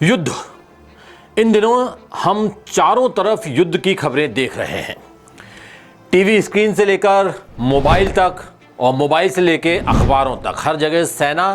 युद्ध। इन दिनों हम चारों तरफ युद्ध की खबरें देख रहे हैं। टीवी स्क्रीन से लेकर मोबाइल तक और मोबाइल से लेकर अखबारों तक हर जगह सेना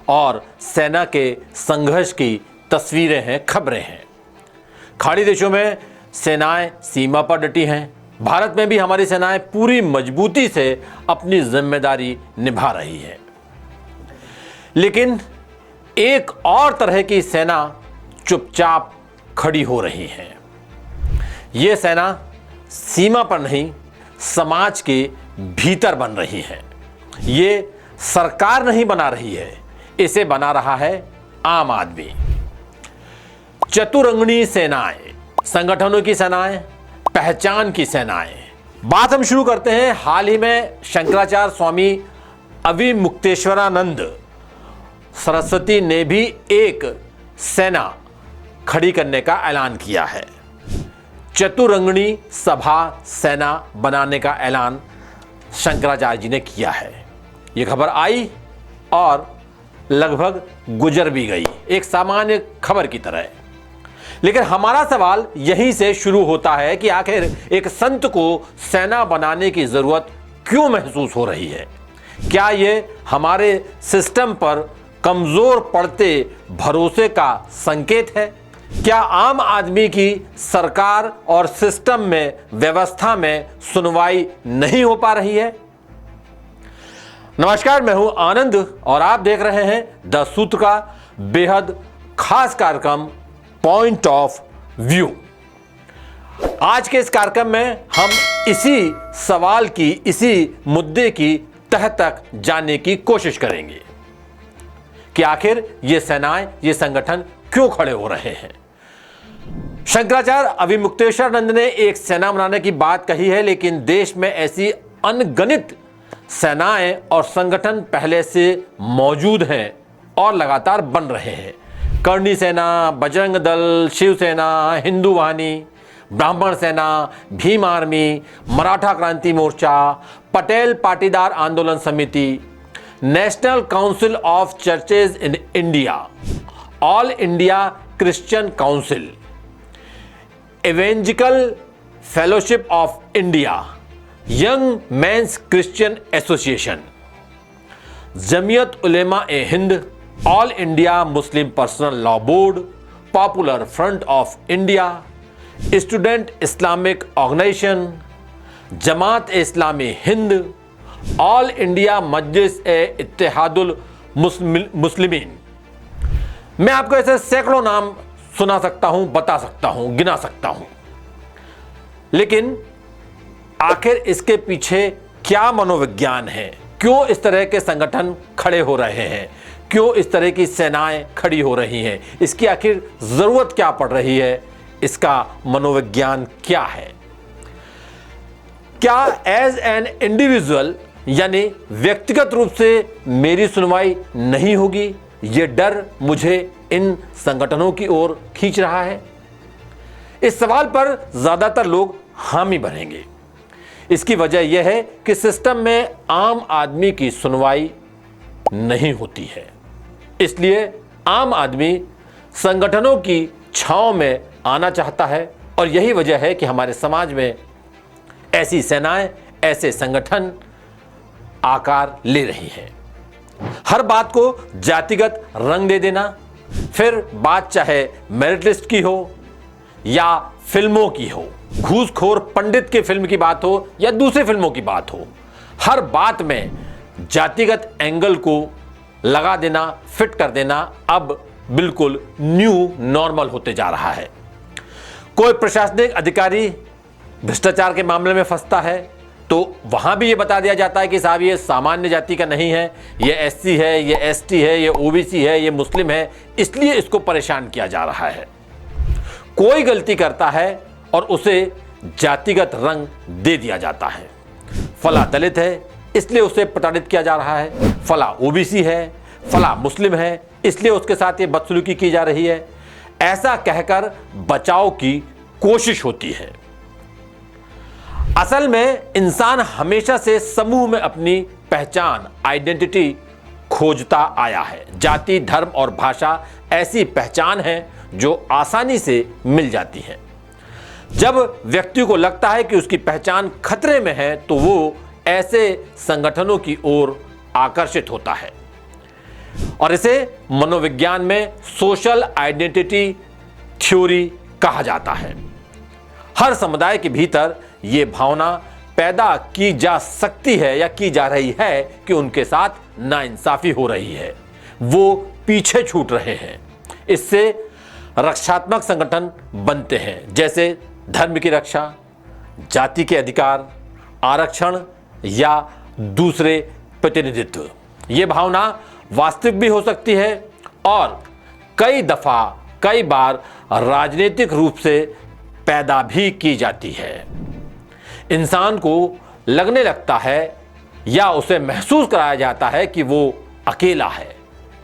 और सेना के संघर्ष की तस्वीरें हैं, खबरें हैं। खाड़ी देशों में सेनाएं सीमा पर डटी हैं। भारत में भी हमारी सेनाएं पूरी मजबूती से अपनी जिम्मेदारी निभा रही है। लेकिन एक और तरह की सेना चुपचाप खड़ी हो रही है। ये सेना सीमा पर नहीं, समाज के भीतर बन रही है। ये सरकार नहीं बना रही है, इसे बना रहा है आम आदमी। चतुरंगनी सेनाएं, संगठनों की सेनाएं, पहचान की सेनाएं। बात हम शुरू करते हैं। हाल ही में शंकराचार्य स्वामी अविमुक्तेश्वरानंद सरस्वती ने भी एक सेना खड़ी करने का ऐलान किया है। चतुरंगनी सभा सेना बनाने का ऐलान शंकराचार्य जी ने किया है। यह खबर आई और लगभग गुजर भी गई, एक सामान्य खबर की तरह। लेकिन हमारा सवाल यहीं से शुरू होता है कि आखिर एक संत को सेना बनाने की जरूरत क्यों महसूस हो रही है? क्या ये हमारे सिस्टम पर कमजोर पड़ते भरोसे का संकेत है? क्या आम आदमी की सरकार और सिस्टम में, व्यवस्था में सुनवाई नहीं हो पा रही है? नमस्कार, मैं हूं आनंद और आप देख रहे हैं द सूत्र का बेहद खास कार्यक्रम पॉइंट ऑफ व्यू। आज के इस कार्यक्रम में हम इसी सवाल की, इसी मुद्दे की तह तक जानने की कोशिश करेंगे कि आखिर ये सेनाएं, ये संगठन क्यों खड़े हो रहे हैं। शंकराचार्य अविमुक्तेश्वरानंद ने एक सेना बनाने की बात कही है, लेकिन देश में ऐसी अनगिनत सेनाएं और संगठन पहले से मौजूद हैं और लगातार बन रहे हैं। करणी सेना, बजरंग दल, शिवसेना, हिंदू वाहिनी, ब्राह्मण सेना, भीम आर्मी, मराठा क्रांति मोर्चा, पटेल पाटीदार आंदोलन समिति, National Council of Churches in India, All India Christian Council, Evangelical Fellowship of India, Young Men's Christian Association, Jamiat Ulema e Hind, All India Muslim Personal Law Board, Popular Front of India, Student Islamic Organisation, Jamaat Islami Hind, All India Majlis e Ittehadul Muslimeen. मैं आपको ऐसे सैकड़ों नाम सुना सकता हूं, बता सकता हूं, गिना सकता हूं। लेकिन आखिर इसके पीछे क्या मनोविज्ञान है? क्यों इस तरह के संगठन खड़े हो रहे हैं? क्यों इस तरह की सेनाएं खड़ी हो रही हैं? इसकी आखिर जरूरत क्या पड़ रही है? इसका मनोविज्ञान क्या है? क्या एज एन इंडिविजुअल, यानी व्यक्तिगत रूप से मेरी सुनवाई नहीं होगी? ये डर मुझे इन संगठनों की ओर खींच रहा है। इस सवाल पर ज्यादातर लोग हामी भरेंगे। इसकी वजह यह है कि सिस्टम में आम आदमी की सुनवाई नहीं होती है। इसलिए आम आदमी संगठनों की छांव में आना चाहता है और यही वजह है कि हमारे समाज में ऐसी सेनाएं, ऐसे संगठन आकार ले रही हैं। हर बात को जातिगत रंग दे देना, फिर बात चाहे मेरिट लिस्ट की हो या फिल्मों की हो, घूसखोर पंडित के फिल्म की बात हो या दूसरी फिल्मों की बात हो, हर बात में जातिगत एंगल को लगा देना, फिट कर देना अब बिल्कुल न्यू नॉर्मल होते जा रहा है। कोई प्रशासनिक अधिकारी भ्रष्टाचार के मामले में फंसता है तो वहां भी ये बता दिया जाता है कि साहब ये सामान्य जाति का नहीं है, ये एससी है, ये एसटी है, ये ओबीसी है, ये मुस्लिम है, इसलिए इसको परेशान किया जा रहा है। कोई गलती करता है और उसे जातिगत रंग दे दिया जाता है। फला दलित है इसलिए उसे प्रताड़ित किया जा रहा है, फला ओबीसी है, फला मुस्लिम है इसलिए उसके साथ ये बदसलूकी की जा रही है। ऐसा कहकर बचाव की कोशिश होती है। असल में इंसान हमेशा से समूह में अपनी पहचान, आइडेंटिटी खोजता आया है। जाति, धर्म और भाषा ऐसी पहचान है जो आसानी से मिल जाती हैं। जब व्यक्ति को लगता है कि उसकी पहचान खतरे में है तो वो ऐसे संगठनों की ओर आकर्षित होता है और इसे मनोविज्ञान में सोशल आइडेंटिटी थ्योरी कहा जाता है। हर समुदाय के भीतर ये भावना पैदा की जा सकती है या की जा रही है कि उनके साथ नाइंसाफी हो रही है, वो पीछे छूट रहे हैं। इससे रक्षात्मक संगठन बनते हैं, जैसे धर्म की रक्षा, जाति के अधिकार, आरक्षण या दूसरे प्रतिनिधित्व। ये भावना वास्तविक भी हो सकती है और कई बार राजनीतिक रूप से पैदा भी की जाती है। इंसान को लगने लगता है या उसे महसूस कराया जाता है कि वो अकेला है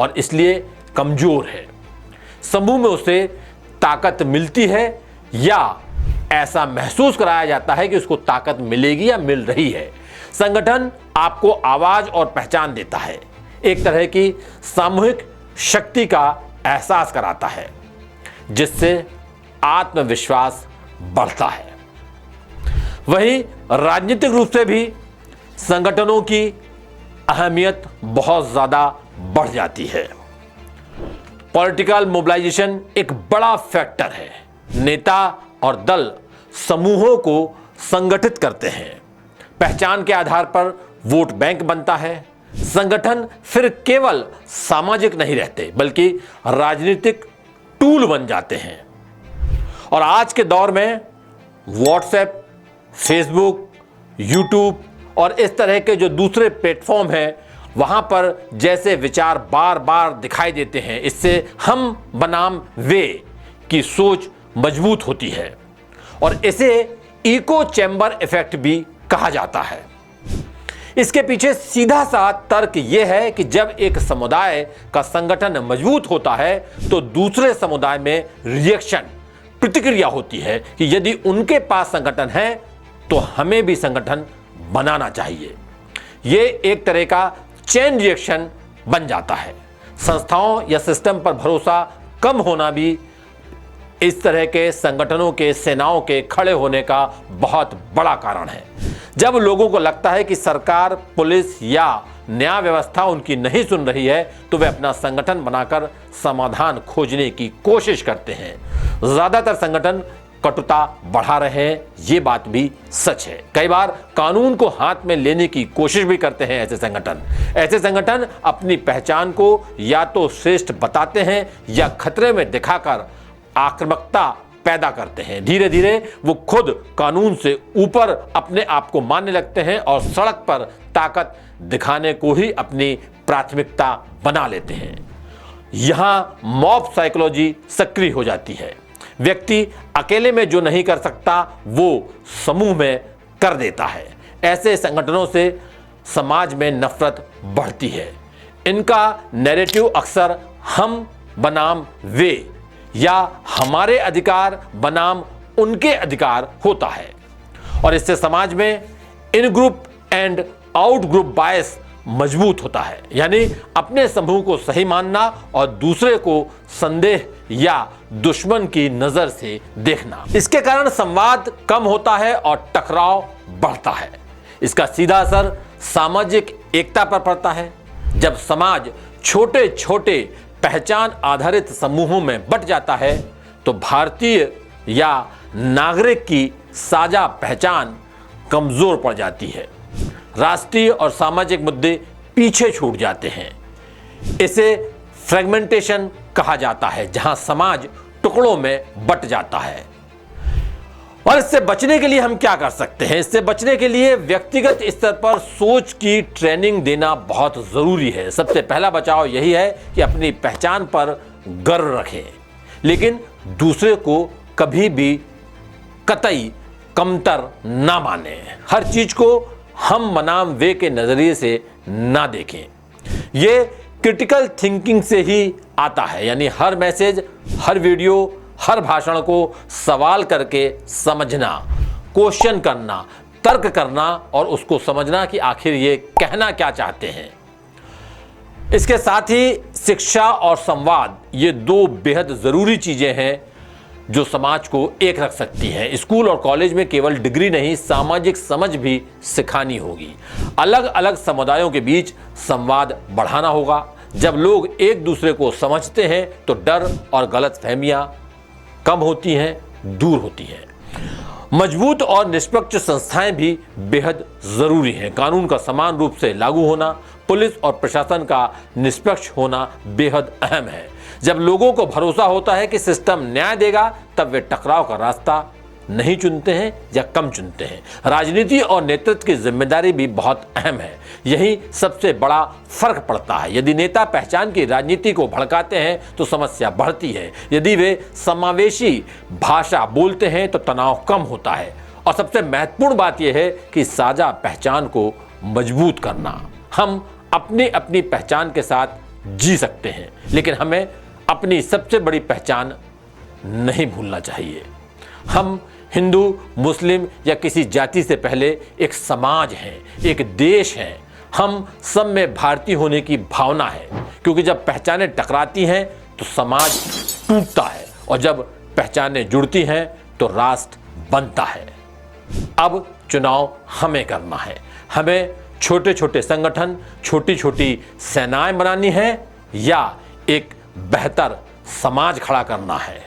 और इसलिए कमजोर है। समूह में उसे ताकत मिलती है या ऐसा महसूस कराया जाता है कि उसको ताकत मिलेगी या मिल रही है। संगठन आपको आवाज और पहचान देता है, एक तरह की सामूहिक शक्ति का एहसास कराता है, जिससे आत्मविश्वास बढ़ता है। वहीं राजनीतिक रूप से भी संगठनों की अहमियत बहुत ज्यादा बढ़ जाती है। पॉलिटिकल मोबिलाइजेशन एक बड़ा फैक्टर है। नेता और दल समूहों को संगठित करते हैं, पहचान के आधार पर वोट बैंक बनता है। संगठन फिर केवल सामाजिक नहीं रहते बल्कि राजनीतिक टूल बन जाते हैं। और आज के दौर में व्हाट्सएप, फेसबुक, यूट्यूब और इस तरह के जो दूसरे प्लेटफॉर्म हैं, वहां पर जैसे विचार बार बार दिखाई देते हैं, इससे हम बनाम वे की सोच मजबूत होती है और इसे इको चैम्बर इफेक्ट भी कहा जाता है। इसके पीछे सीधा सा तर्क यह है कि जब एक समुदाय का संगठन मजबूत होता है तो दूसरे समुदाय में रिएक्शन, प्रतिक्रिया होती है कि यदि उनके पास संगठन है तो हमें भी संगठन बनाना चाहिए। यह एक तरह का चेन रिएक्शन बन जाता है। संस्थाओं या सिस्टम पर भरोसा कम होना भी इस तरह के संगठनों के, सेनाओं के खड़े होने का बहुत बड़ा कारण है। जब लोगों को लगता है कि सरकार, पुलिस या न्याय व्यवस्था उनकी नहीं सुन रही है तो वे अपना संगठन बनाकर समाधान खोजने की कोशिश करते हैं। ज्यादातर संगठन कटुता बढ़ा रहे हैं, ये बात भी सच है। कई बार कानून को हाथ में लेने की कोशिश भी करते हैं ऐसे संगठन अपनी पहचान को या तो श्रेष्ठ बताते हैं या खतरे में दिखाकर आक्रामकता पैदा करते हैं। धीरे धीरे वो खुद कानून से ऊपर अपने आप को मानने लगते हैं और सड़क पर ताकत दिखाने को ही अपनी प्राथमिकता बना लेते हैं। यहां मॉब साइकोलॉजी सक्रिय हो जाती है। व्यक्ति अकेले में जो नहीं कर सकता वो समूह में कर देता है। ऐसे संगठनों से समाज में नफरत बढ़ती है। इनका नैरेटिव अक्सर हम बनाम वे या हमारे अधिकार बनाम उनके अधिकार होता है और इससे समाज में इन ग्रुप एंड आउट ग्रुप बायस मजबूत होता है, यानी अपने समूह को सही मानना और दूसरे को संदेह या दुश्मन की नजर से देखना। इसके कारण संवाद कम होता है और टकराव बढ़ता है। इसका सीधा असर सामाजिक एकता पर पड़ता है। जब समाज छोटे छोटे पहचान आधारित समूहों में बंट जाता है तो भारतीय या नागरिक की साझा पहचान कमजोर पड़ जाती है। राष्ट्रीय और सामाजिक मुद्दे पीछे छूट जाते हैं। इसे फ्रेगमेंटेशन कहा जाता है, जहां समाज टुकड़ों में बंट जाता है। और इससे बचने के लिए हम क्या कर सकते हैं? इससे बचने के लिए व्यक्तिगत स्तर पर सोच की ट्रेनिंग देना बहुत जरूरी है। सबसे पहला बचाव यही है कि अपनी पहचान पर गर्व रखें, लेकिन दूसरे को कभी भी कतई कमतर ना माने। हर चीज को हम बनाम वे के नजरिए से ना देखें। यह क्रिटिकल थिंकिंग से ही आता है, यानी हर मैसेज, हर वीडियो, हर भाषण को सवाल करके समझना, क्वेश्चन करना, तर्क करना और उसको समझना कि आखिर ये कहना क्या चाहते हैं। इसके साथ ही शिक्षा और संवाद, ये दो बेहद जरूरी चीजें हैं जो समाज को एक रख सकती हैं। स्कूल और कॉलेज में केवल डिग्री नहीं, सामाजिक समझ भी सिखानी होगी। अलग अलग समुदायों के बीच संवाद बढ़ाना होगा। जब लोग एक दूसरे को समझते हैं तो डर और गलतफहमियां कम होती हैं, दूर होती हैं। मजबूत और निष्पक्ष संस्थाएं भी बेहद जरूरी हैं। कानून का समान रूप से लागू होना, पुलिस और प्रशासन का निष्पक्ष होना बेहद अहम है। जब लोगों को भरोसा होता है कि सिस्टम न्याय देगा, तब वे टकराव का रास्ता नहीं चुनते हैं या कम चुनते हैं। राजनीति और नेतृत्व की जिम्मेदारी भी बहुत अहम है। यही सबसे बड़ा फर्क पड़ता है। यदि नेता पहचान की राजनीति को भड़काते हैं तो समस्या बढ़ती है। यदि वे समावेशी भाषा बोलते हैं तो तनाव कम होता है। और सबसे महत्वपूर्ण बात यह है कि साझा पहचान को मजबूत करना। हम अपनी अपनी पहचान के साथ जी सकते हैं, लेकिन हमें अपनी सबसे बड़ी पहचान नहीं भूलना चाहिए। हम हिंदू, मुस्लिम या किसी जाति से पहले एक समाज हैं, एक देश हैं। हम सब में भारतीय होने की भावना है, क्योंकि जब पहचानें टकराती हैं तो समाज टूटता है, और जब पहचानें जुड़ती हैं तो राष्ट्र बनता है। अब चुनाव हमें करना है। हमें छोटे छोटे संगठन, छोटी छोटी सेनाएं बनानी है या एक बेहतर समाज खड़ा करना है।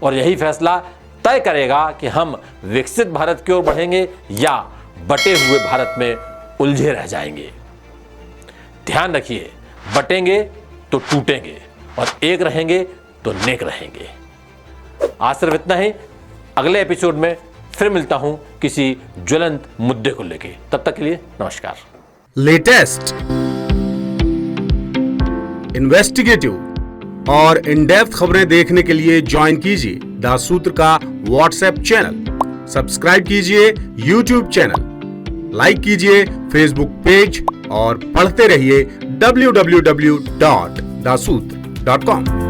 और यही फैसला तय करेगा कि हम विकसित भारत की ओर बढ़ेंगे या बटे हुए भारत में उलझे रह जाएंगे। ध्यान रखिए, बटेंगे तो टूटेंगे और एक रहेंगे तो नेक रहेंगे। आज सिर्फ इतना ही। अगले एपिसोड में फिर मिलता हूं किसी ज्वलंत मुद्दे को लेके। तब तक के लिए नमस्कार। लेटेस्ट, इन्वेस्टिगेटिव और इन डेप्थ खबरें देखने के लिए ज्वाइन कीजिए द सूत्र का व्हाट्सएप चैनल, सब्सक्राइब कीजिए यूट्यूब चैनल, लाइक कीजिए फेसबुक पेज और पढ़ते रहिए www.daसूत्र.com।